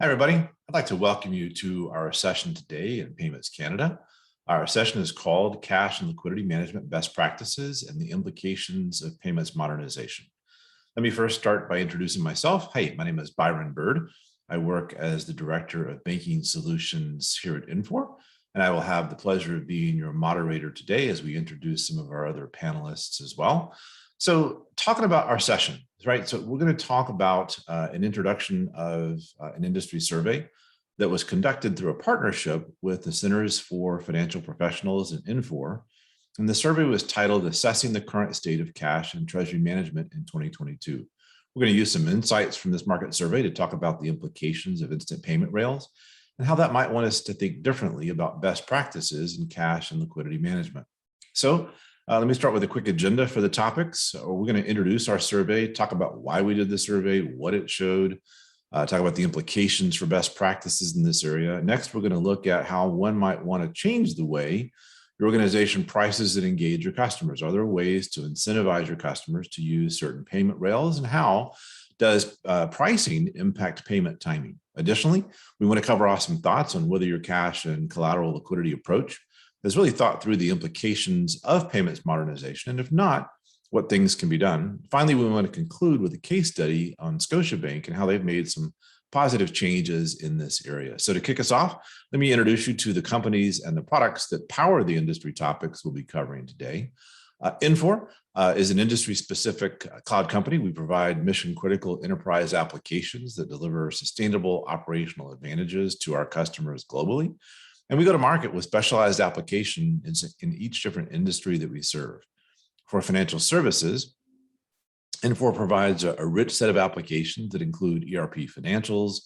Hi, everybody. I'd like to welcome you to our session today in Payments Canada. Our session is called Cash and Liquidity Management Best Practices and the Implications of Payments Modernization. Let me first start by introducing myself. Hey, my name is Byron Byrd. I work as the Director of Banking Solutions here at Infor, and I will have the pleasure of being your moderator today as we introduce some of our other panelists as well. So talking about our session, right? So we're going to talk about an introduction of an industry survey that was conducted through a partnership with the Centers for Financial Professionals and Infor. And the survey was titled Assessing the Current State of Cash and Treasury Management in 2022. We're going to use some insights from this market survey to talk about the implications of instant payment rails and how that might want us to think differently about best practices in cash and liquidity management. So let me start with a quick agenda for the topics. We're going to introduce our survey, talk about why we did the survey, what it showed, talk about the implications for best practices in this area. Next, we're going to look at how one might want to change the way your organization prices and engage your customers. Are there ways to incentivize your customers to use certain payment rails, and how does pricing impact payment timing? Additionally, we want to cover off some thoughts on whether your cash and collateral liquidity approach has really thought through the implications of payments modernization, and if not, what things can be done. Finally, we want to conclude with a case study on Scotiabank and how they've made some positive changes in this area. So to kick us off, let me introduce you to the companies and the products that power the industry topics we'll be covering today. Infor is an industry-specific cloud company. We provide mission-critical enterprise applications that deliver sustainable operational advantages to our customers globally. And we go to market with specialized applications in each different industry that we serve. For financial services, Infor provides a rich set of applications that include ERP financials,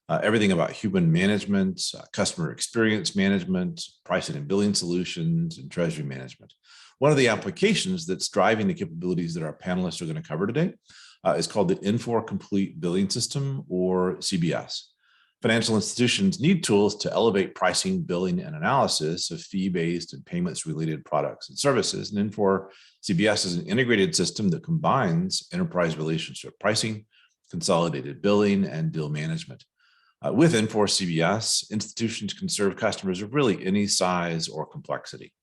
everything about human management, customer experience management, pricing and billing solutions, and treasury management. One of the applications that's driving the capabilities that our panelists are going to cover today is called the Infor Complete Billing System, or CBS. Financial institutions need tools to elevate pricing, billing, and analysis of fee-based and payments-related products and services. And Infor CBS is an integrated system that combines enterprise relationship pricing, consolidated billing, and deal management. With Infor CBS, institutions can serve customers of really any size or complexity.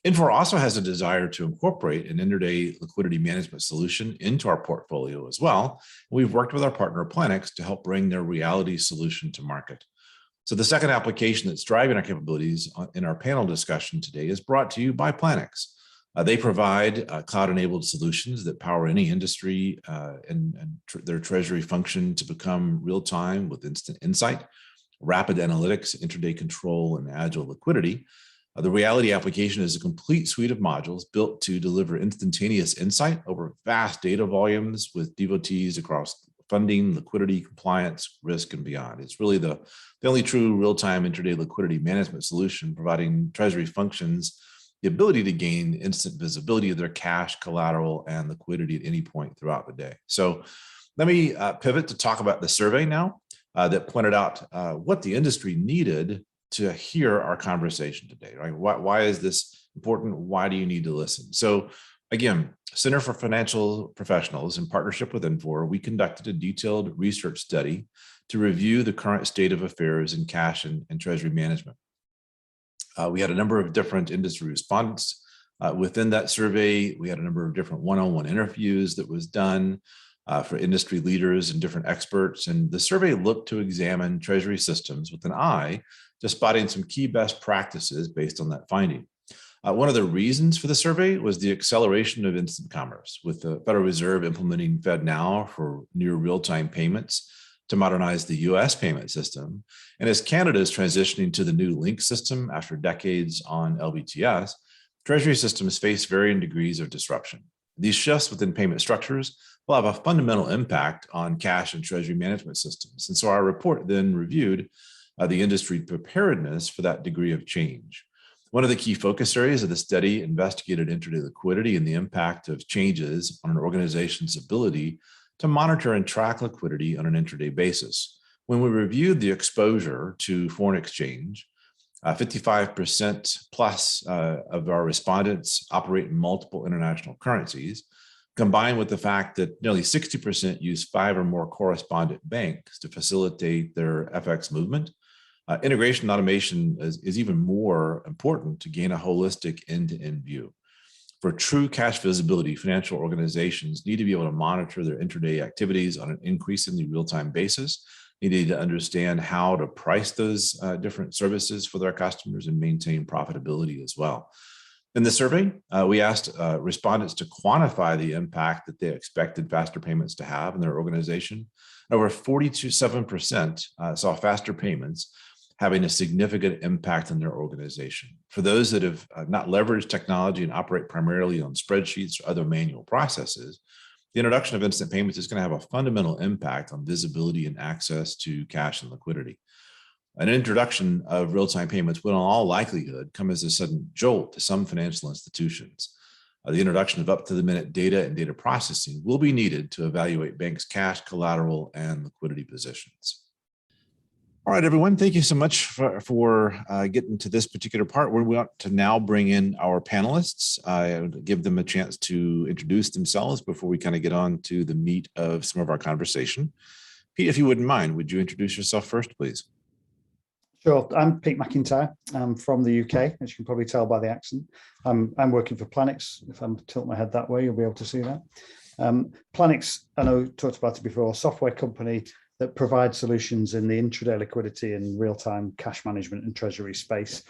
Infor also has a desire to incorporate an intraday liquidity management solution into our portfolio as well. We've worked with our partner Planixs to help bring their reality solution to market. So the second application that's driving our capabilities in our panel discussion today is brought to you by Planixs. They provide cloud-enabled solutions that power any industry and their treasury function to become real-time with instant insight, rapid analytics, intraday control, and agile liquidity. The reality application is a complete suite of modules built to deliver instantaneous insight over vast data volumes with devotees across funding, liquidity, compliance, risk, and beyond. It's really the only true real-time intraday liquidity management solution, providing treasury functions the ability to gain instant visibility of their cash, collateral, and liquidity at any point throughout the day. So let me pivot to talk about the survey now that pointed out what the industry needed to hear our conversation today, right? Why is this important? Why do you need to listen? So again, Center for Financial Professionals, in partnership with Infor, we conducted a detailed research study to review the current state of affairs in cash and treasury management. We had a number of different industry respondents. Within that survey, we had a number of different one-on-one interviews that was done for industry leaders and different experts. And the survey looked to examine treasury systems with an eye to spotting some key best practices based on that finding. One of the reasons for the survey was the acceleration of instant commerce, with the Federal Reserve implementing FedNow for near real-time payments to modernize the US payment system. And as Canada is transitioning to the new Link system after decades on LBTS, treasury systems face varying degrees of disruption. These shifts within payment structures will have a fundamental impact on cash and treasury management systems. And so our report then reviewed the industry preparedness for that degree of change. One of the key focus areas of the study investigated intraday liquidity and the impact of changes on an organization's ability to monitor and track liquidity on an intraday basis. When we reviewed the exposure to foreign exchange, 55% plus of our respondents operate in multiple international currencies, combined with the fact that nearly 60% use 5 or more correspondent banks to facilitate their FX movement, integration and automation is even more important to gain a holistic end-to-end view. For true cash visibility, financial organizations need to be able to monitor their intraday activities on an increasingly real-time basis. They need to understand how to price those different services for their customers and maintain profitability as well. In the survey, we asked respondents to quantify the impact that they expected faster payments to have in their organization. Over 47% saw faster payments having a significant impact on their organization. For those that have not leveraged technology and operate primarily on spreadsheets or other manual processes, the introduction of instant payments is going to have a fundamental impact on visibility and access to cash and liquidity. An introduction of real-time payments will in all likelihood come as a sudden jolt to some financial institutions. The introduction of up-to-the-minute data and data processing will be needed to evaluate banks' cash, collateral, and liquidity positions. All right, everyone, thank you so much for getting to this particular part where we want to now bring in our panelists, give them a chance to introduce themselves before we kind of get on to the meat of some of our conversation. Pete, if you wouldn't mind, would you introduce yourself first, please? Sure. I'm Pete McIntyre. I'm from the UK, as you can probably tell by the accent. I'm working for Planixs. If I'm tilt my head that way, you'll be able to see that. Planixs, I know talked about it before, a software company that provides solutions in the intraday liquidity and real-time cash management and treasury space.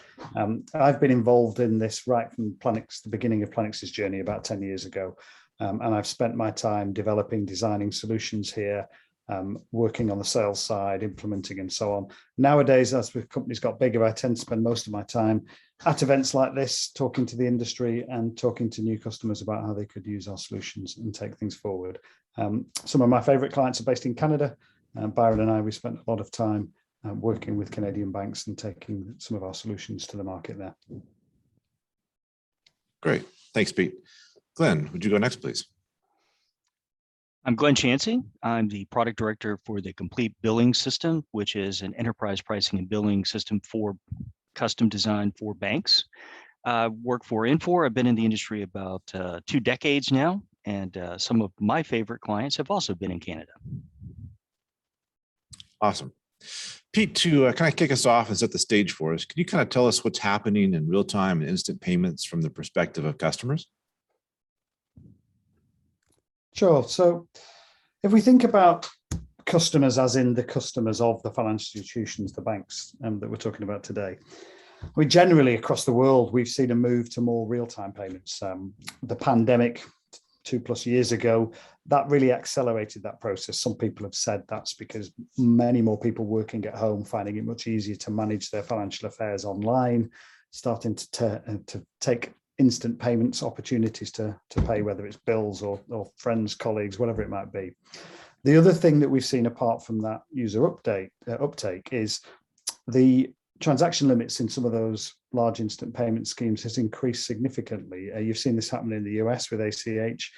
I've been involved in this right from Planixs, the beginning of Planixs' journey about 10 years ago. And I've spent my time developing, designing solutions here, working on the sales side, implementing and so on. Nowadays, as the company's got bigger, I tend to spend most of my time at events like this, talking to the industry and talking to new customers about how they could use our solutions and take things forward. Some of my favorite clients are based in Canada. Byron and I, we spent a lot of time working with Canadian banks and taking some of our solutions to the market there. Great. Thanks, Pete. Glenn, would you go next, please? I'm Glen Chancy. I'm the product director for the Complete Billing System, which is an enterprise pricing and billing system for custom designed for banks. Work for Infor. I've been in the industry about 2 decades now, and some of my favorite clients have also been in Canada. Awesome. Pete, to kind of kick us off and set the stage for us, can you kind of tell us what's happening in real-time and instant payments from the perspective of customers? Sure. So if we think about customers as in the customers of the financial institutions, the banks that we're talking about today, we generally across the world, we've seen a move to more real-time payments. The pandemic 2+ years ago, that really accelerated that process. Some people have said that's because many more people working at home, finding it much easier to manage their financial affairs online, starting to take instant payments opportunities to pay, whether it's bills or friends, colleagues, whatever it might be. The other thing that we've seen apart from that user uptake is the transaction limits in some of those large instant payment schemes has increased significantly. You've seen this happen in the US with ACH.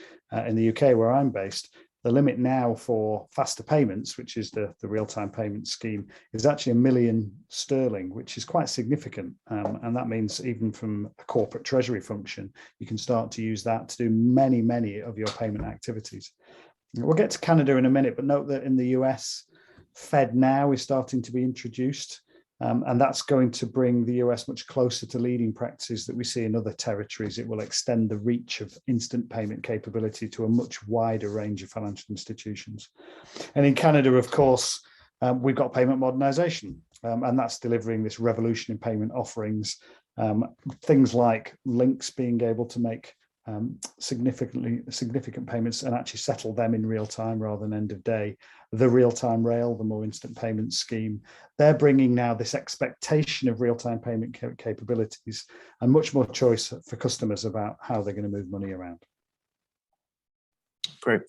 In the UK, where I'm based, the limit now for faster payments, which is the real-time payment scheme, is actually £1 million, which is quite significant. And that means even from a corporate treasury function, you can start to use that to do many, many of your payment activities. We'll get to Canada in a minute, but note that in the US, Fed Now is starting to be introduced. And that's going to bring the US much closer to leading practices that we see in other territories. It will extend the reach of instant payment capability to a much wider range of financial institutions. And in Canada, of course, we've got payment modernization, and that's delivering this revolution in payment offerings. Things like links being able to make significant payments and actually settle them in real time rather than end of day. The real-time rail, the more instant payment scheme, they're bringing now this expectation of real-time payment capabilities and much more choice for customers about how they're going to move money around. Great.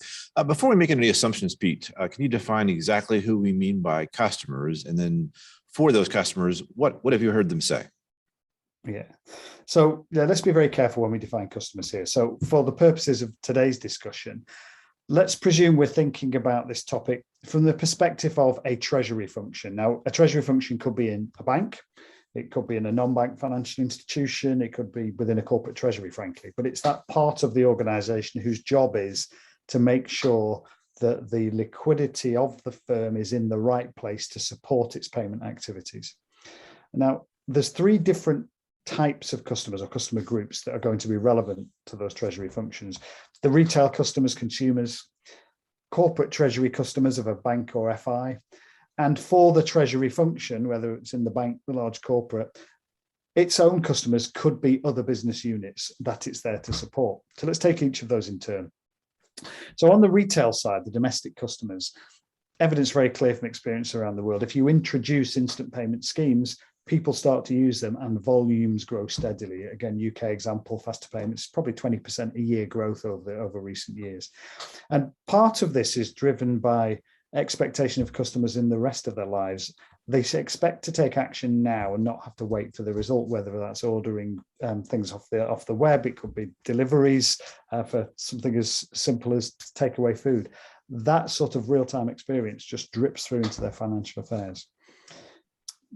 Before we make any assumptions, Pete, can you define exactly who we mean by customers? And then for those customers, what have you heard them say? Yeah. So let's be very careful when we define customers here. So for the purposes of today's discussion, let's presume we're thinking about this topic from the perspective of a treasury function. Now, a treasury function could be in a bank, It could be in a non-bank financial institution. It could be within a corporate treasury, frankly. But it's that part of the organization whose job is to make sure that the liquidity of the firm is in the right place to support its payment activities. Now, there's three different types of customers or customer groups that are going to be relevant to those treasury functions. The retail customers, consumers, corporate treasury customers of a bank or FI, and for the treasury function, whether it's in the bank, the large corporate, its own customers could be other business units that it's there to support. So let's take each of those in turn. So on the retail side, the domestic customers, evidence very clear from experience around the world. If you introduce instant payment schemes, people start to use them and volumes grow steadily. Again, UK example, faster payments, probably 20% a year growth over recent years. And part of this is driven by expectation of customers in the rest of their lives. They expect to take action now and not have to wait for the result, whether that's ordering things off the web, it could be deliveries for something as simple as takeaway food. That sort of real-time experience just drips through into their financial affairs.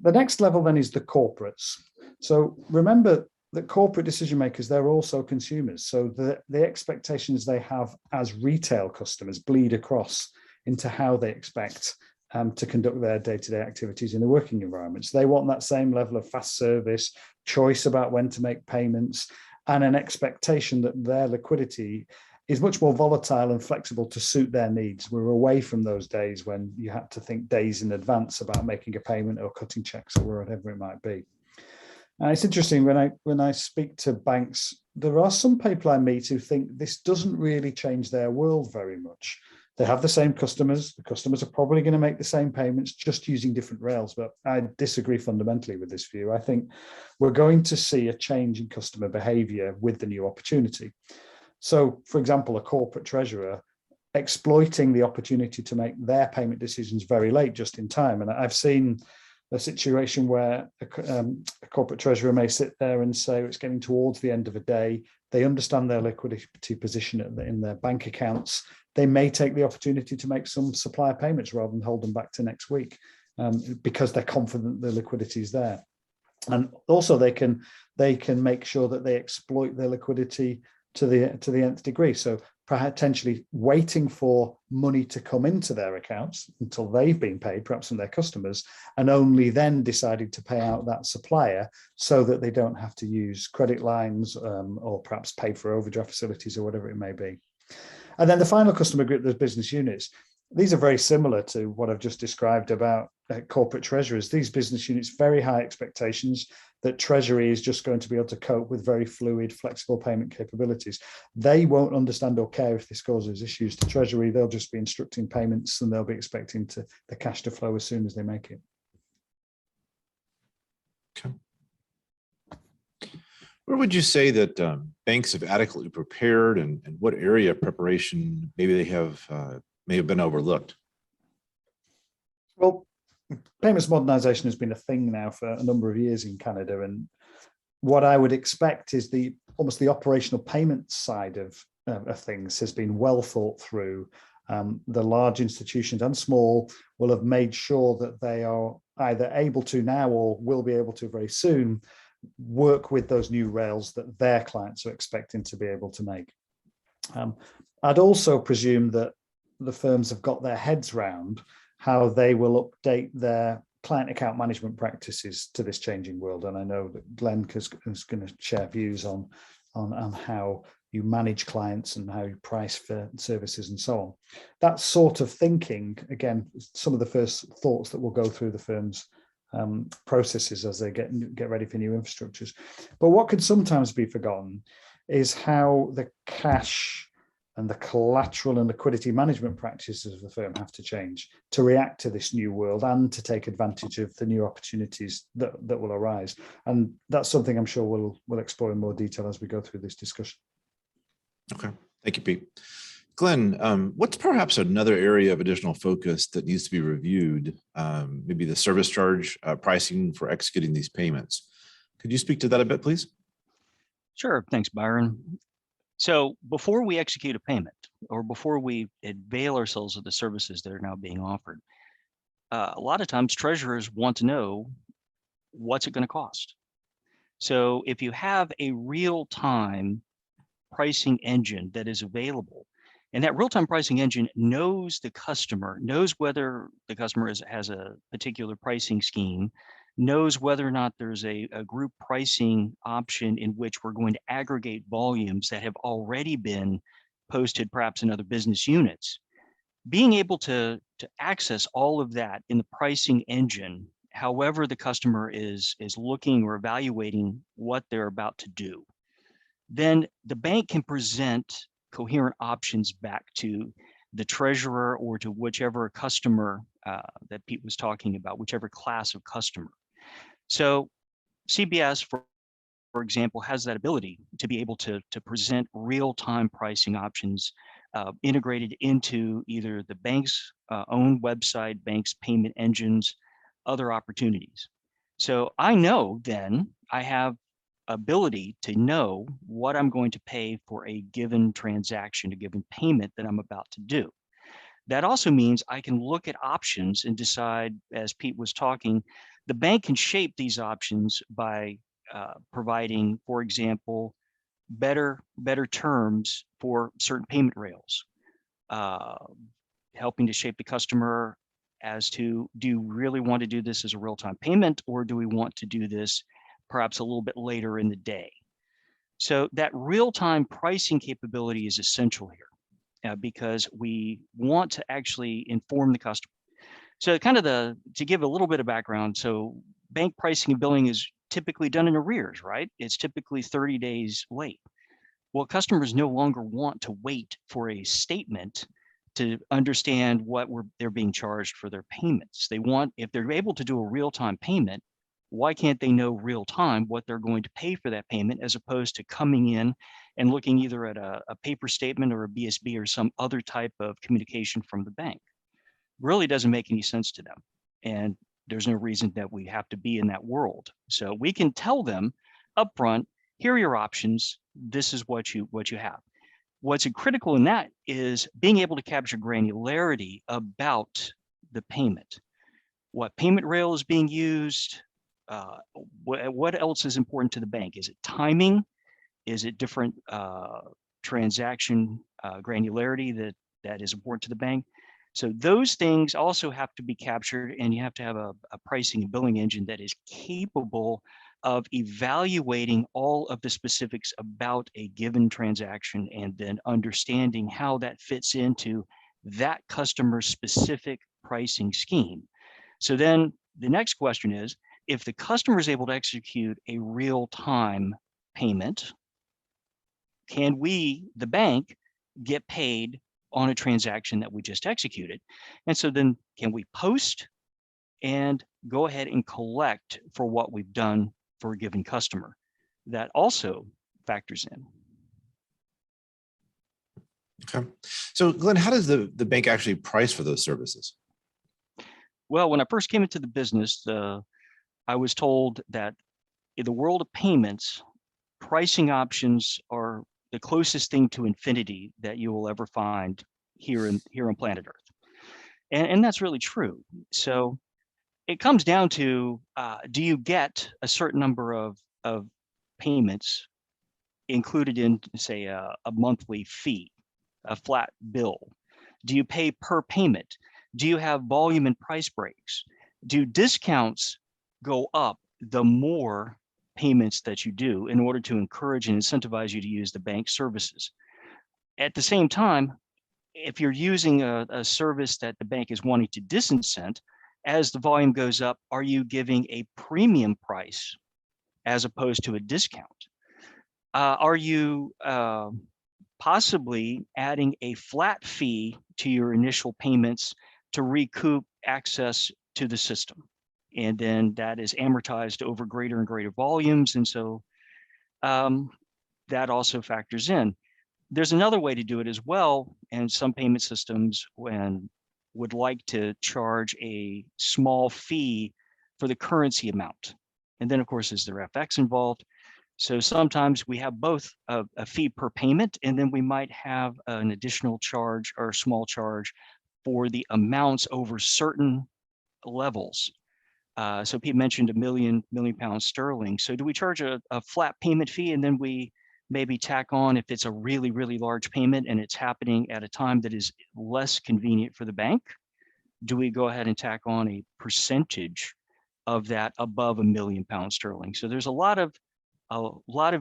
The next level then is the corporates. So remember that corporate decision makers, they're also consumers. So the expectations they have as retail customers bleed across into how they expect to conduct their day-to-day activities in the working environments. They want that same level of fast service, choice about when to make payments, and an expectation that their liquidity is much more volatile and flexible to suit their needs. We're away from those days when you had to think days in advance about making a payment or cutting checks or whatever it might be. And it's interesting, when I speak to banks, there are some people I meet who think this doesn't really change their world very much. They have the same customers. The customers are probably going to make the same payments, just using different rails. But I disagree fundamentally with this view. I think we're going to see a change in customer behavior with the new opportunity. So, for example, a corporate treasurer exploiting the opportunity to make their payment decisions very late, just in time. And I've seen a situation where a corporate treasurer may sit there and say it's getting towards the end of a day. They understand their liquidity position in their bank accounts. They may take the opportunity to make some supplier payments rather than hold them back to next week because they're confident the liquidity is there. And also they can make sure that they exploit their liquidity to the nth degree. So potentially waiting for money to come into their accounts until they've been paid, perhaps from their customers, and only then deciding to pay out that supplier so that they don't have to use credit lines or perhaps pay for overdraft facilities or whatever it may be. And then the final customer group, the business units. These are very similar to what I've just described about corporate treasurers. These business units, very high expectations that Treasury is just going to be able to cope with very fluid, flexible payment capabilities. They won't understand or care if this causes issues to Treasury. They'll just be instructing payments and they'll be expecting the cash to flow as soon as they make it. Okay. Where would you say that banks have adequately prepared, and what area of preparation maybe they have may have been overlooked? Well, payments modernization has been a thing now for a number of years in Canada, and what I would expect is almost the operational payment side of things has been well thought through. The large institutions and small will have made sure that they are either able to now or will be able to very soon work with those new rails that their clients are expecting to be able to make. I'd also presume that the firms have got their heads round how they will update their client account management practices to this changing world. And I know that Glen is going to share views on how you manage clients and how you price for services and so on. That sort of thinking, again, some of the first thoughts that will go through the firm's processes as they get ready for new infrastructures. But what could sometimes be forgotten is how the cash and the collateral and liquidity management practices of the firm have to change to react to this new world and to take advantage of the new opportunities that will arise. And that's something I'm sure we'll explore in more detail as we go through this discussion. Okay, thank you, Pete. Glen, what's perhaps another area of additional focus that needs to be reviewed? Maybe the service charge pricing for executing these payments. Could you speak to that a bit, please? Sure, thanks, Byron. So before we execute a payment or before we avail ourselves of the services that are now being offered, a lot of times treasurers want to know what's it going to cost? So if you have a real-time pricing engine that is available, and that real-time pricing engine knows the customer, knows whether the customer has a particular pricing scheme, knows whether or not there's a group pricing option in which we're going to aggregate volumes that have already been posted perhaps in other business units. Being able to access all of that in the pricing engine, however the customer is looking or evaluating what they're about to do, then the bank can present coherent options back to the treasurer or to whichever customer that Pete was talking about, whichever class of customer. So CBS, for example, has that ability to be able to present real-time pricing options integrated into either the bank's own website, bank's payment engines, other opportunities. So I know then I have ability to know what I'm going to pay for a given transaction, a given payment that I'm about to do. That also means I can look at options and decide, as Pete was talking, the bank can shape these options by providing, for example, better terms for certain payment rails, helping to shape the customer as to, do you really want to do this as a real-time payment, or do we want to do this perhaps a little bit later in the day? So that real-time pricing capability is essential here because we want to actually inform the customer. So kind of to give a little bit of background, so bank pricing and billing is typically done in arrears, right? It's typically 30 days late. Well, customers no longer want to wait for a statement to understand what they're being charged for their payments. They want, if they're able to do a real-time payment, why can't they know real time what they're going to pay for that payment, as opposed to coming in and looking either at a paper statement or a BSB or some other type of communication from the bank? Really doesn't make any sense to them. And there's no reason that we have to be in that world. So we can tell them upfront, here are your options. This is what you have. What's critical in that is being able to capture granularity about the payment. What payment rail is being used? What else is important to the bank? Is it timing? Is it different transaction granularity that is important to the bank? So those things also have to be captured, and you have to have a pricing and billing engine that is capable of evaluating all of the specifics about a given transaction and then understanding how that fits into that customer's specific pricing scheme. So then the next question is, if the customer is able to execute a real-time payment, can we, the bank, get paid on a transaction that we just executed? And so then can we post and go ahead and collect for what we've done for a given customer? That also factors in. Okay. So Glenn, how does the bank actually price for those services? Well, when I first came into the business, I was told that in the world of payments, pricing options are the closest thing to infinity that you will ever find here on planet Earth. And that's really true. So it comes down to, do you get a certain number of payments included in, say, a monthly fee, a flat bill? Do you pay per payment? Do you have volume and price breaks? Do discounts go up the more payments that you do in order to encourage and incentivize you to use the bank services? At the same time, if you're using a service that the bank is wanting to disincent, as the volume goes up, are you giving a premium price as opposed to a discount? Are you possibly adding a flat fee to your initial payments to recoup access to the system? And then that is amortized over greater and greater volumes. And so that also factors in. There's another way to do it as well. And some payment systems would like to charge a small fee for the currency amount. And then of course, is there FX involved? So sometimes we have both a fee per payment, and then we might have an additional charge or a small charge for the amounts over certain levels. So Pete mentioned £1 million sterling. So do we charge a flat payment fee and then we maybe tack on if it's a really, really large payment and it's happening at a time that is less convenient for the bank? Do we go ahead and tack on a percentage of that above £1 million sterling? So there's a lot of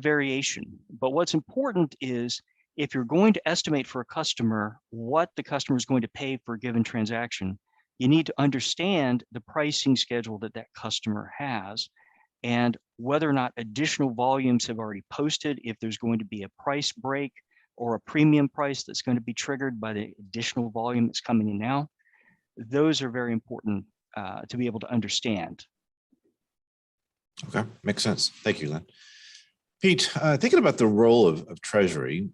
variation. But what's important is if you're going to estimate for a customer what the customer is going to pay for a given transaction, you need to understand the pricing schedule that that customer has and whether or not additional volumes have already posted, if there's going to be a price break or a premium price that's going to be triggered by the additional volume that's coming in now. Those are very important to be able to understand. Okay, makes sense. Thank you, Glenn. Pete, thinking about the role of Treasury,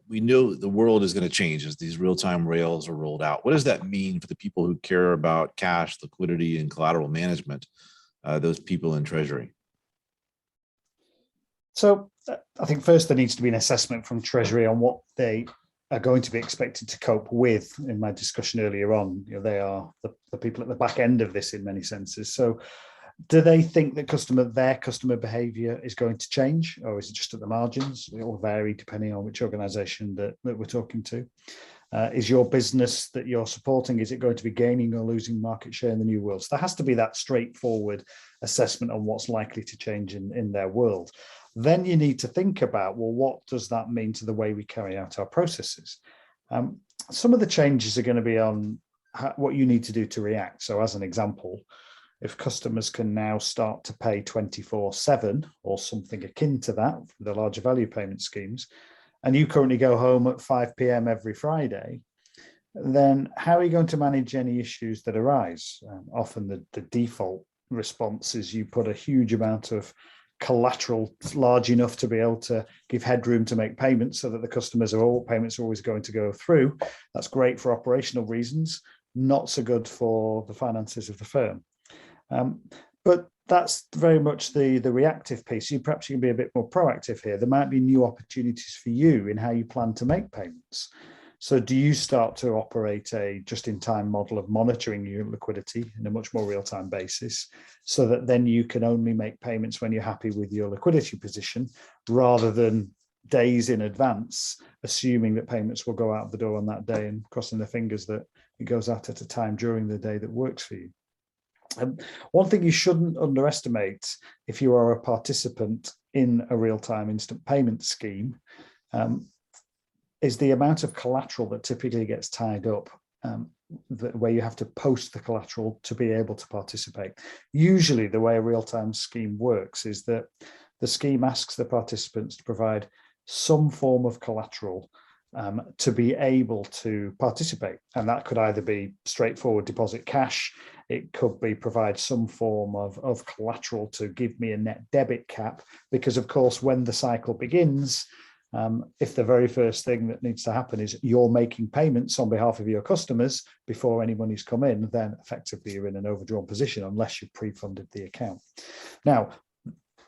we know the world is going to change as these real-time rails are rolled out. What does that mean for the people who care about cash, liquidity, and collateral management, those people in Treasury? So I think first there needs to be an assessment from Treasury on what they are going to be expected to cope with. In my discussion earlier on, they are the people at the back end of this in many senses. So do they think that their customer behavior is going to change, or is it just at the margins? It will vary depending on which organization that we're talking to. Is your business that you're supporting, is it going to be gaining or losing market share in the new world? So there has to be that straightforward assessment on what's likely to change in their world. Then you need to think about, well, what does that mean to the way we carry out our processes? Some of the changes are going to be on what you need to do to react. So as an example, if customers can now start to pay 24/7 or something akin to that, the larger value payment schemes, and you currently go home at 5 p.m. every Friday, then how are you going to manage any issues that arise? Often the default response is you put a huge amount of collateral large enough to be able to give headroom to make payments so that the payments are always going to go through. That's great for operational reasons, not so good for the finances of the firm. But that's very much the reactive piece. You perhaps can be a bit more proactive here. There might be new opportunities for you in how you plan to make payments. So do you start to operate a just-in-time model of monitoring your liquidity in a much more real-time basis so that then you can only make payments when you're happy with your liquidity position rather than days in advance, assuming that payments will go out the door on that day and crossing their fingers that it goes out at a time during the day that works for you? One thing you shouldn't underestimate if you are a participant in a real-time instant payment scheme is the amount of collateral that typically gets tied up, where you have to post the collateral to be able to participate. Usually the way a real-time scheme works is that the scheme asks the participants to provide some form of collateral to be able to participate. And that could either be straightforward deposit cash, it could be provide some form of collateral to give me a net debit cap, because of course, when the cycle begins, if the very first thing that needs to happen is you're making payments on behalf of your customers before any money's come in, then effectively you're in an overdrawn position unless you've pre-funded the account. Now,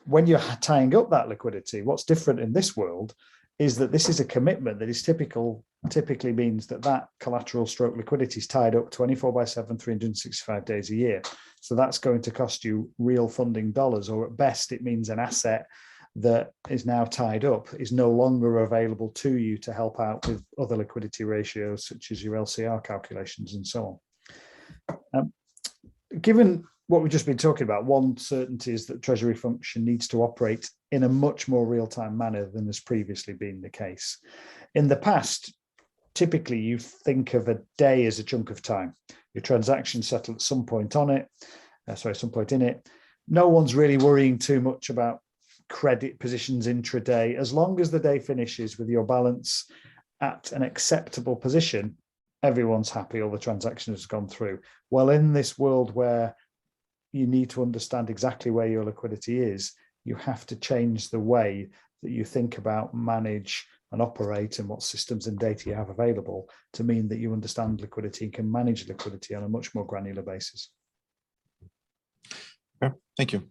when you're tying up that liquidity, what's different in this world is that this is a commitment that is typically means that collateral stroke liquidity is tied up 24/7, 365 days a year. So that's going to cost you real funding dollars, or at best it means an asset that is now tied up is no longer available to you to help out with other liquidity ratios such as your LCR calculations and so on. Given what we've just been talking about, one certainty is that Treasury function needs to operate in a much more real-time manner than has previously been the case. In the past, typically you think of a day as a chunk of time. Your transactions settle at some point in it. No one's really worrying too much about credit positions intraday. As long as the day finishes with your balance at an acceptable position, everyone's happy, all the transactions have gone through. Well, in this world where you need to understand exactly where your liquidity is, you have to change the way that you think about, manage and operate and what systems and data you have available to mean that you understand liquidity and can manage liquidity on a much more granular basis. Okay, thank you.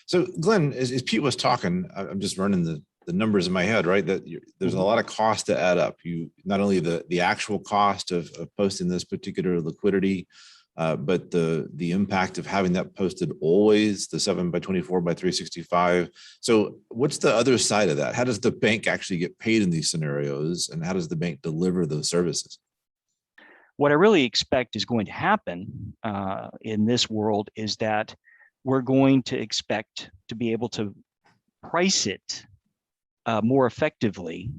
So Glenn, as Pete was talking, I'm just running the numbers in my head, right? That there's a lot of cost to add up. You not only the actual cost of posting this particular liquidity, but the impact of having that posted always, the 7x24 by 365. So what's the other side of that? How does the bank actually get paid in these scenarios, and how does the bank deliver those services? What I really expect is going to happen in this world is that we're going to expect to be able to price it more effectively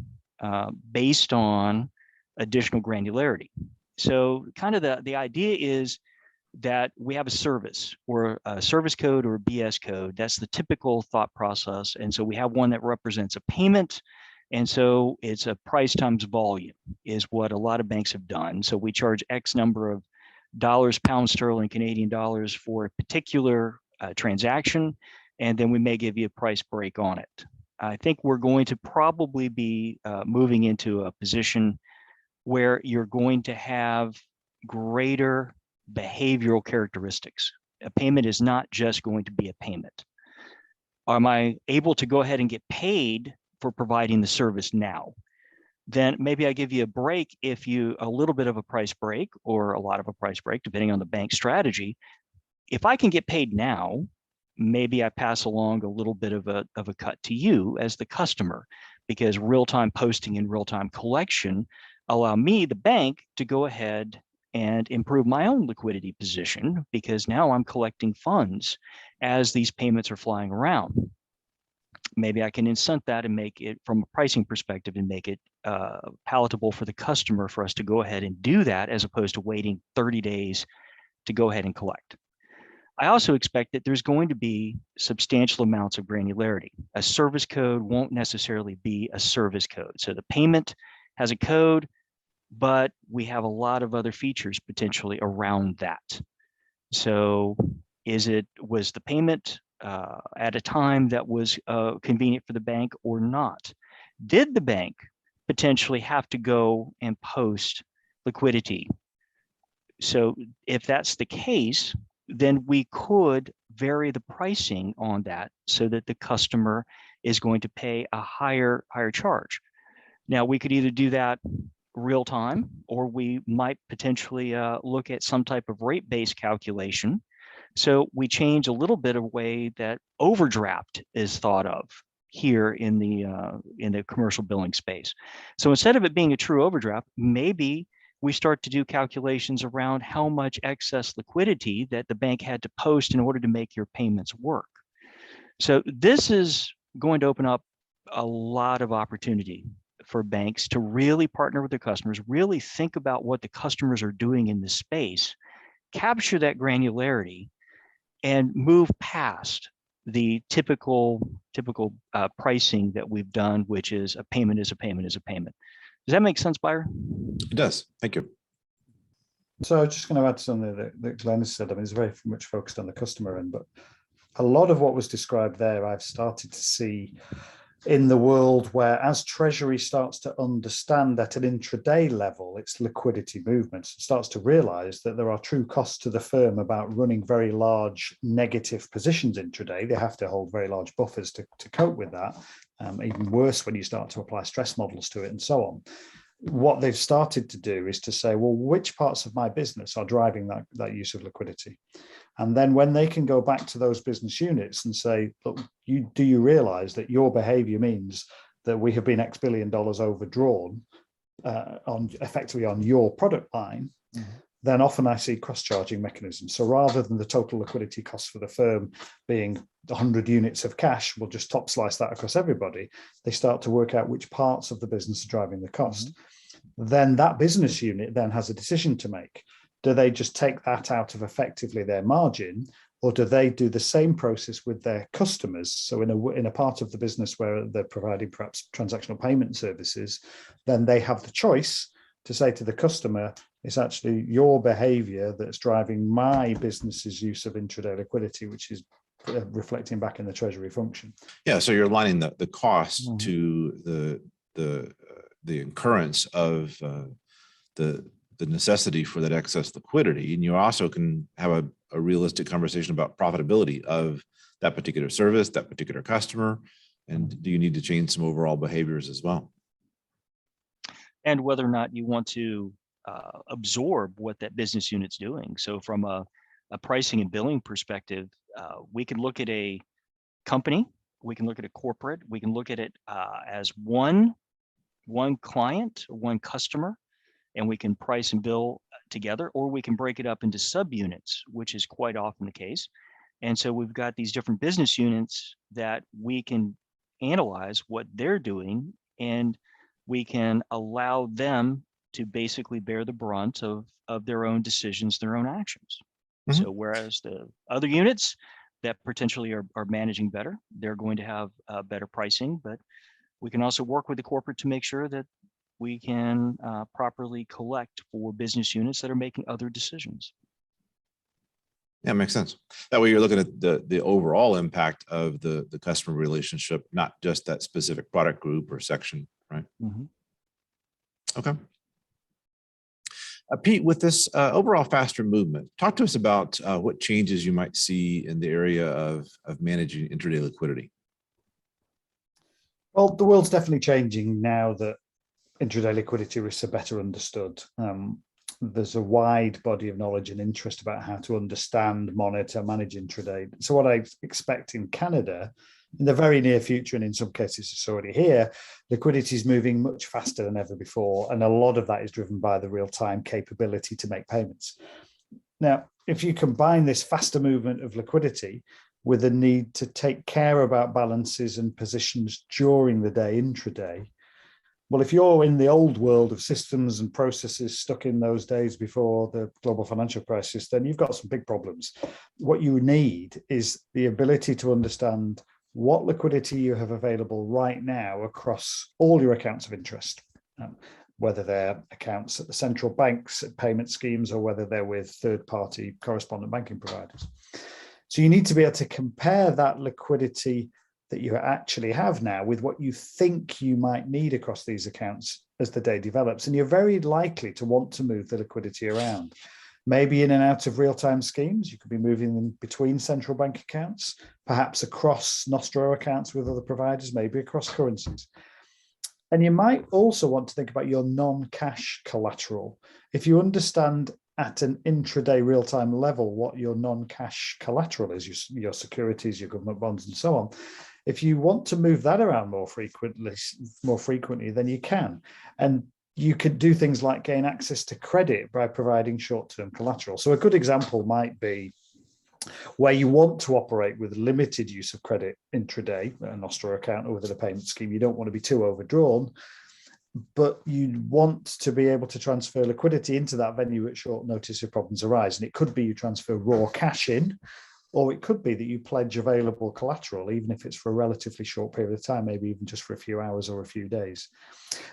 based on additional granularity. So kind of the idea is that we have a service or a service code or a BS code. That's the typical thought process. And so we have one that represents a payment. And so it's a price times volume is what a lot of banks have done. So we charge X number of dollars, pounds sterling, Canadian dollars for a particular transaction. And then we may give you a price break on it. I think we're going to probably be moving into a position where you're going to have greater behavioral characteristics. A payment is not just going to be a payment. Am I able to go ahead and get paid for providing the service now? Then maybe I give you a break if you a little bit of a price break or a lot of a price break, depending on the bank strategy. If I can get paid now, maybe I pass along a little bit of a cut to you as the customer, because real-time posting and real-time collection allow me, the bank, to go ahead and improve my own liquidity position, because now I'm collecting funds as these payments are flying around. Maybe I can incent that and make it, from a pricing perspective, and make it palatable for the customer for us to go ahead and do that, as opposed to waiting 30 days to go ahead and collect. I also expect that there's going to be substantial amounts of granularity. A service code won't necessarily be a service code. So the payment has a code, but we have a lot of other features potentially around that. So was the payment at a time that was convenient for the bank or not? Did the bank potentially have to go and post liquidity? So if that's the case, then we could vary the pricing on that so that the customer is going to pay a higher charge. Now, we could either do that real time, or we might potentially look at some type of rate-based calculation. So we change a little bit of way that overdraft is thought of here in the commercial billing space. So instead of it being a true overdraft, maybe we start to do calculations around how much excess liquidity that the bank had to post in order to make your payments work. So this is going to open up a lot of opportunity for banks to really partner with their customers, really think about what the customers are doing in this space, capture that granularity, and move past the typical pricing that we've done, which is a payment is a payment is a payment. Does that make sense, Byron? It does. Thank you. So I was just going to add to something that Glen has said. I mean, it's very much focused on the customer end, but a lot of what was described there, I've started to see in the world where, as Treasury starts to understand at an intraday level its liquidity movements, it starts to realize that there are true costs to the firm about running very large negative positions intraday. They have to hold very large buffers to cope with that. Even worse when you start to apply stress models to it and so on. What they've started to do is to say, well, which parts of my business are driving that use of liquidity? And then when they can go back to those business units and say, look, do you realize that your behavior means that we have been X billion dollars overdrawn effectively on your product line? Mm-hmm. Then often I see cross-charging mechanisms. So rather than the total liquidity cost for the firm being 100 units of cash, we'll just top slice that across everybody. They start to work out which parts of the business are driving the cost. Mm-hmm. Then that business unit then has a decision to make. Do they just take that out of effectively their margin, or do they do the same process with their customers? So in a part of the business where they're providing perhaps transactional payment services, then they have the choice to say to the customer, it's actually your behavior that's driving my business's use of intraday liquidity, which is reflecting back in the Treasury function. Yeah, so you're aligning the cost mm-hmm. to the incurrence of the necessity for that excess liquidity, and you also can have a realistic conversation about profitability of that particular service, that particular customer, and do you need to change some overall behaviors as well? And whether or not you want to absorb what that business unit's doing. So from a pricing and billing perspective, we can look at a company, we can look at a corporate, we can look at it as one client, one customer, and we can price and bill together, or we can break it up into subunits, which is quite often the case. And so we've got these different business units that we can analyze what they're doing, and we can allow them to basically bear the brunt of their own decisions, their own actions. Mhm. So whereas the other units that potentially are managing better, they're going to have better pricing, but we can also work with the corporate to make sure that we can properly collect for business units that are making other decisions. Yeah, makes sense. That way you're looking at the overall impact of the customer relationship, not just that specific product group or section, right? Mm-hmm. Okay. Pete, with this overall faster movement, talk to us about what changes you might see in the area of managing intraday liquidity. Well, the world's definitely changing now that intraday liquidity risks are better understood. There's a wide body of knowledge and interest about how to understand, monitor, manage intraday. So what I expect in Canada, in the very near future, and in some cases it's already here, liquidity is moving much faster than ever before. And a lot of that is driven by the real-time capability to make payments. Now, if you combine this faster movement of liquidity with the need to take care about balances and positions during the day, intraday, well, if you're in the old world of systems and processes stuck in those days before the global financial crisis, then you've got some big problems. What you need is the ability to understand what liquidity you have available right now across all your accounts of interest, whether they're accounts at the central banks, at payment schemes, or whether they're with third-party correspondent banking providers. So you need to be able to compare that liquidity that you actually have now with what you think you might need across these accounts as the day develops. And you're very likely to want to move the liquidity around. Maybe in and out of real-time schemes, you could be moving them between central bank accounts, perhaps across Nostro accounts with other providers, maybe across currencies. And you might also want to think about your non-cash collateral. If you understand at an intraday real-time level what your non-cash collateral is, your securities, your government bonds, and so on, if you want to move that around more frequently, then you can. And you could do things like gain access to credit by providing short-term collateral. So a good example might be where you want to operate with limited use of credit intraday, an Nostro account or within a payment scheme. You don't want to be too overdrawn, but you want to be able to transfer liquidity into that venue at short notice if problems arise. And it could be you transfer raw cash in, or it could be that you pledge available collateral, even if it's for a relatively short period of time, maybe even just for a few hours or a few days.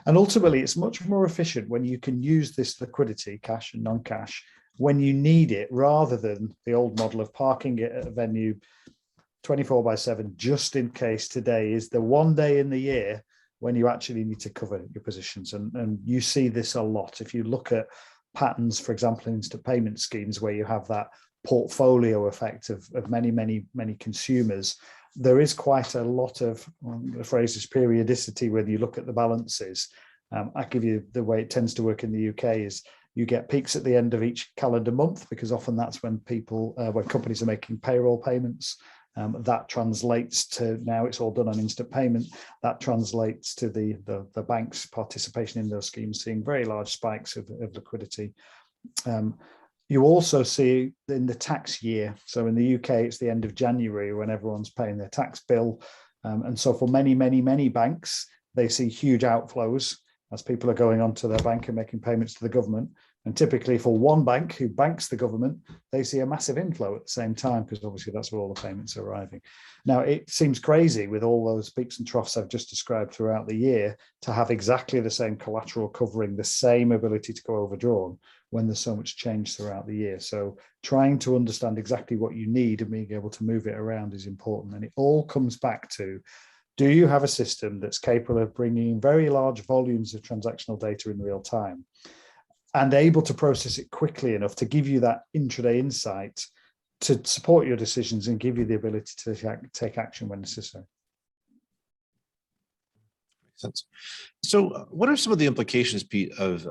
And ultimately, it's much more efficient when you can use this liquidity, cash and non-cash, when you need it, rather than the old model of parking it at a venue 24/7, just in case today is the one day in the year when you actually need to cover your positions. And you see this a lot. If you look at patterns, for example, in instant payment schemes, where you have that portfolio effect of many consumers, there is quite a lot of, the phrase is periodicity when you look at the balances. I give you the way it tends to work in the UK is you get peaks at the end of each calendar month, because often that's when when companies are making payroll payments. That translates to, now it's all done on instant payment, that translates to the bank's participation in those schemes, seeing very large spikes of liquidity. You also see in the tax year, so in the UK, it's the end of January when everyone's paying their tax bill. And so for many banks, they see huge outflows as people are going onto their bank and making payments to the government. And typically for one bank who banks the government, they see a massive inflow at the same time, because obviously that's where all the payments are arriving. Now, it seems crazy with all those peaks and troughs I've just described throughout the year to have exactly the same collateral covering the same ability to go overdrawn when there's so much change throughout the year. So trying to understand exactly what you need and being able to move it around is important. And it all comes back to, do you have a system that's capable of bringing very large volumes of transactional data in real time and able to process it quickly enough to give you that intraday insight to support your decisions and give you the ability to take action when necessary? Makes sense. So what are some of the implications, Pete, of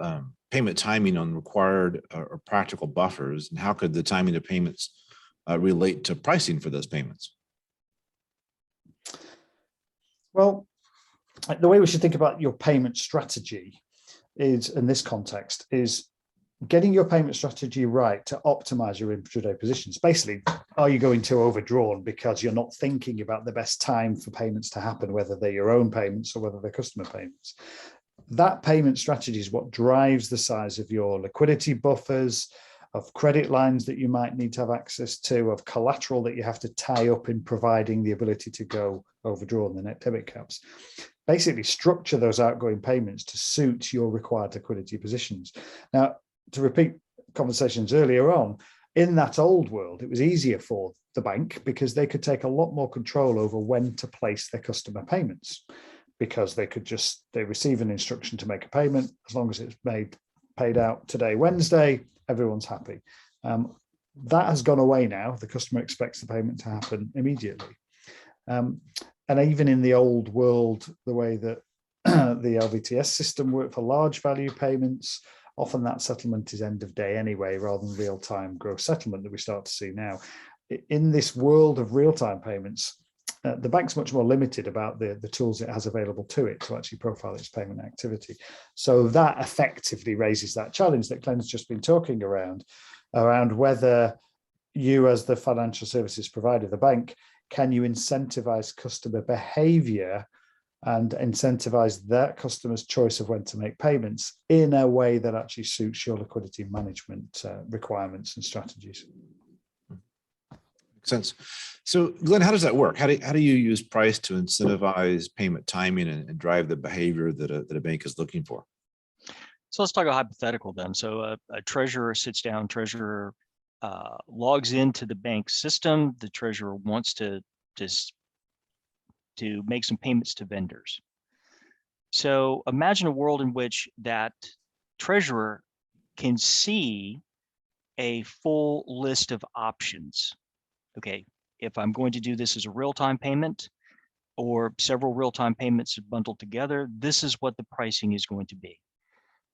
payment timing on required or practical buffers, and how could the timing of payments relate to pricing for those payments? Well, the way we should think about your payment strategy is, in this context, is getting your payment strategy right to optimize your intraday positions. Basically, are you going too overdrawn because you're not thinking about the best time for payments to happen, whether they're your own payments or whether they're customer payments? That payment strategy is what drives the size of your liquidity buffers, of credit lines that you might need to have access to, of collateral that you have to tie up in providing the ability to go overdrawn, the net debit caps. Basically, structure those outgoing payments to suit your required liquidity positions. Now, to repeat conversations earlier on, in that old world, it was easier for the bank because they could take a lot more control over when to place their customer payments, because they receive an instruction to make a payment. As long as it's paid out today, Wednesday, everyone's happy. That has gone away now. The customer expects the payment to happen immediately. And even in the old world, the way that the LVTS system worked for large value payments, often that settlement is end of day anyway, rather than real-time gross settlement that we start to see now. In this world of real-time payments, the bank's much more limited about the tools it has available to it to actually profile its payment activity. So that effectively raises that challenge that Glen's just been talking around whether you, as the financial services provider, the bank, can you incentivize customer behavior and incentivize that customer's choice of when to make payments in a way that actually suits your liquidity management requirements and strategies. Makes sense. So, Glen, how does that work? How do you use price to incentivize payment timing and drive the behavior that a bank is looking for? So let's talk a hypothetical then. So a treasurer sits down, treasurer logs into the bank system. The treasurer wants to make some payments to vendors. So imagine a world in which that treasurer can see a full list of options. Okay, if I'm going to do this as a real-time payment or several real-time payments bundled together, this is what the pricing is going to be.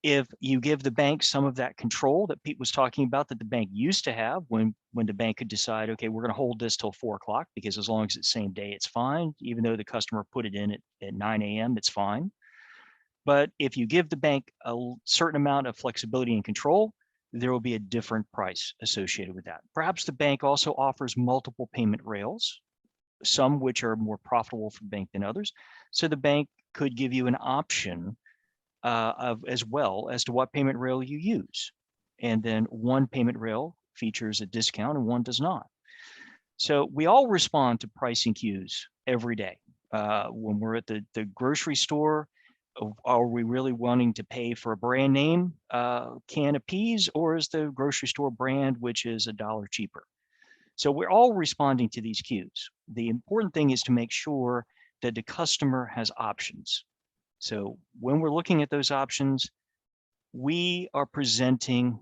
If you give the bank some of that control that Pete was talking about that the bank used to have when the bank could decide, okay, we're going to hold this till 4 o'clock because as long as it's same day, it's fine. Even though the customer put it in at 9 a.m., it's fine. But if you give the bank a certain amount of flexibility and control, there will be a different price associated with that. Perhaps the bank also offers multiple payment rails, some which are more profitable for the bank than others. So the bank could give you an option as well as to what payment rail you use. And then one payment rail features a discount and one does not. So we all respond to pricing cues every day. When we're at the grocery store, are we really wanting to pay for a brand name can of peas, or is the grocery store brand, which is $1 cheaper? So we're all responding to these cues. The important thing is to make sure that the customer has options. So when we're looking at those options, we are presenting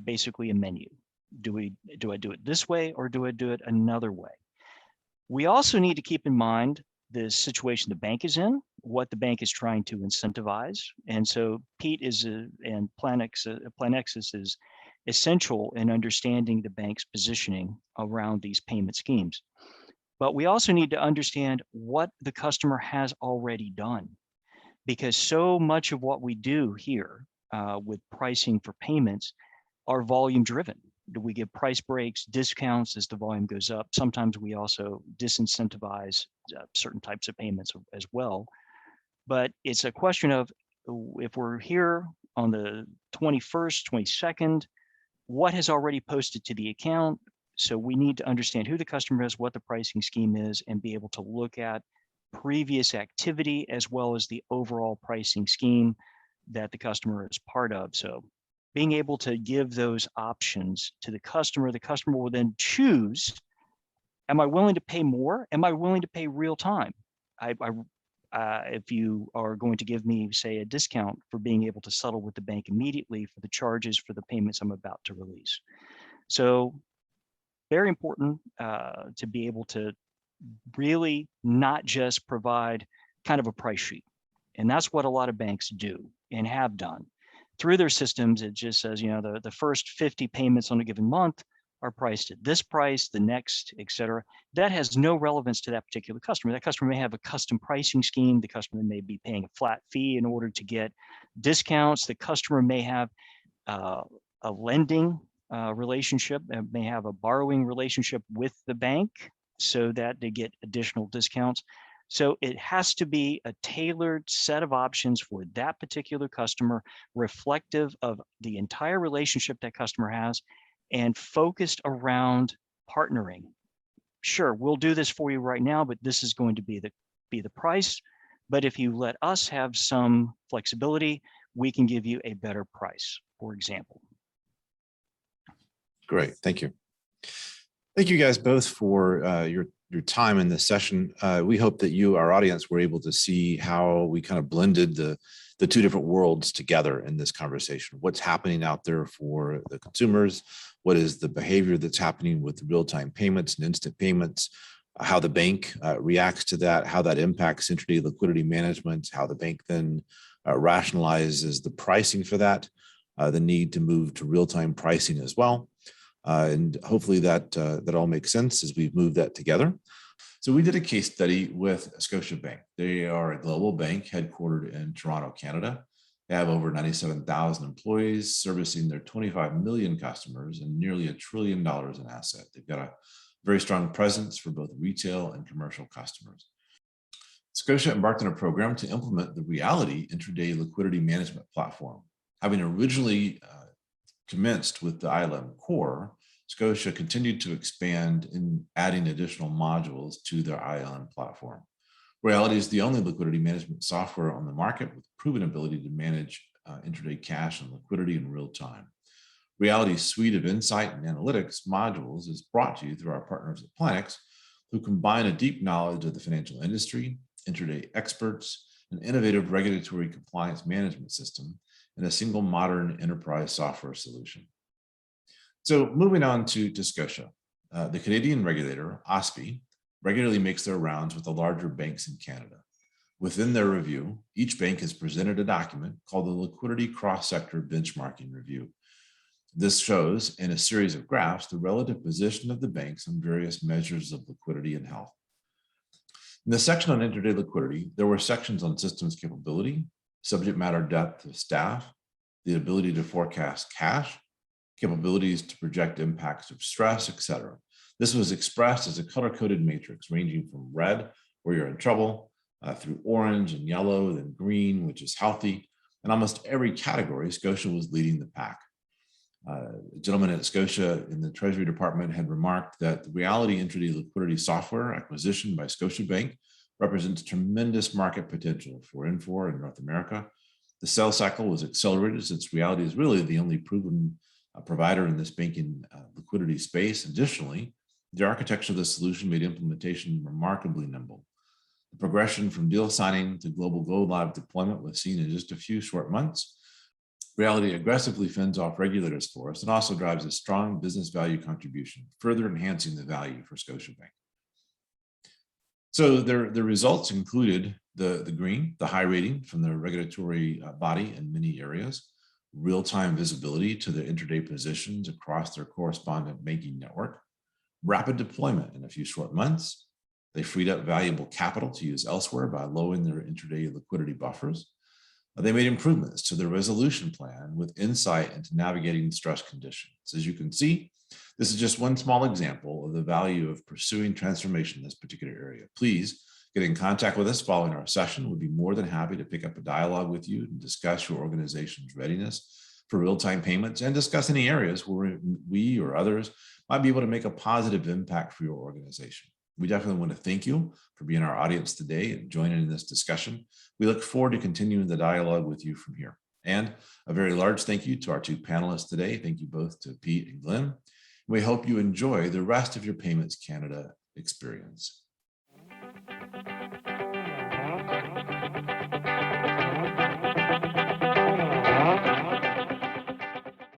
basically a menu. Do I do it this way or do I do it another way? We also need to keep in mind the situation the bank is in, what the bank is trying to incentivize. And so Pete and Planixs is essential in understanding the bank's positioning around these payment schemes. But we also need to understand what the customer has already done, because so much of what we do here with pricing for payments are volume driven. Do we give price breaks, discounts as the volume goes up? Sometimes we also disincentivize certain types of payments as well. But it's a question of, if we're here on the 21st, 22nd, what has already posted to the account? So we need to understand who the customer is, what the pricing scheme is, and be able to look at previous activity as well as the overall pricing scheme that the customer is part of. So being able to give those options to the customer will then choose, am I willing to pay more? Am I willing to pay real time? If you are going to give me, say, a discount for being able to settle with the bank immediately for the charges for the payments I'm about to release. So very important to be able to really not just provide kind of a price sheet. And that's what a lot of banks do and have done. through their systems, it just says, the first 50 payments on a given month are priced at this price, the next, et cetera. That has no relevance to that particular customer. That customer may have a custom pricing scheme. The customer may be paying a flat fee in order to get discounts. The customer may have a lending relationship, may have a borrowing relationship with the bank so that they get additional discounts. So it has to be a tailored set of options for that particular customer, reflective of the entire relationship that customer has, and focused around partnering. Sure, we'll do this for you right now, but this is going to be the price. But if you let us have some flexibility, we can give you a better price, for example. Great, thank you. Thank you guys both for your time in this session. We hope that you, our audience, were able to see how we kind of blended the two different worlds together in this conversation. What's happening out there for the consumers? What is the behavior that's happening with real-time payments and instant payments? How the bank reacts to that, how that impacts intraday liquidity management, how the bank then rationalizes the pricing for that, the need to move to real-time pricing as well. And hopefully that all makes sense as we've moved that together. So we did a case study with Scotiabank. They are a global bank headquartered in Toronto, Canada. They have over 97,000 employees servicing their 25 million customers and nearly $1 trillion in asset. They've got a very strong presence for both retail and commercial customers. Scotia embarked on a program to implement the Reality intraday liquidity management platform. Having originally commenced with the ILM core, Scotia continued to expand in adding additional modules to their ILM platform. Reality is the only liquidity management software on the market with proven ability to manage intraday cash and liquidity in real time. Reality's suite of insight and analytics modules is brought to you through our partners at Planixs, who combine a deep knowledge of the financial industry, intraday experts, and innovative regulatory compliance management system in a single modern enterprise software solution. So moving on to Scotia, the Canadian regulator, OSFI, regularly makes their rounds with the larger banks in Canada. Within their review, each bank has presented a document called the Liquidity Cross-Sector Benchmarking Review. This shows in a series of graphs the relative position of the banks on various measures of liquidity and health. In the section on intraday liquidity, there were sections on systems capability, subject matter depth of staff, the ability to forecast cash, capabilities to project impacts of stress, etc. This was expressed as a color-coded matrix ranging from red, where you're in trouble, through orange and yellow, then green, which is healthy. In almost every category, Scotia was leading the pack. A gentleman at Scotia in the Treasury Department had remarked that the Reality intraday liquidity software acquisition by Scotiabank represents tremendous market potential for Infor in North America. The sales cycle was accelerated since Reality is really the only proven provider in this banking liquidity space. Additionally, the architecture of the solution made implementation remarkably nimble. The progression from deal signing to global go-live deployment was seen in just a few short months. Reality aggressively fends off regulators for us and also drives a strong business value contribution, further enhancing the value for Scotiabank. So the results included the green, the high rating from the regulatory body in many areas, real-time visibility to their intraday positions across their correspondent banking network, rapid deployment in a few short months. They freed up valuable capital to use elsewhere by lowering their intraday liquidity buffers. They made improvements to their resolution plan with insight into navigating stress conditions. As you can see, this is just one small example of the value of pursuing transformation in this particular area. Please get in contact with us following our session. We'd be more than happy to pick up a dialogue with you and discuss your organization's readiness for real-time payments and discuss any areas where we or others might be able to make a positive impact for your organization. We definitely want to thank you for being our audience today and joining in this discussion. We look forward to continuing the dialogue with you from here. And a very large thank you to our two panelists today. Thank you both to Pete and Glen. We hope you enjoy the rest of your Payments Canada experience.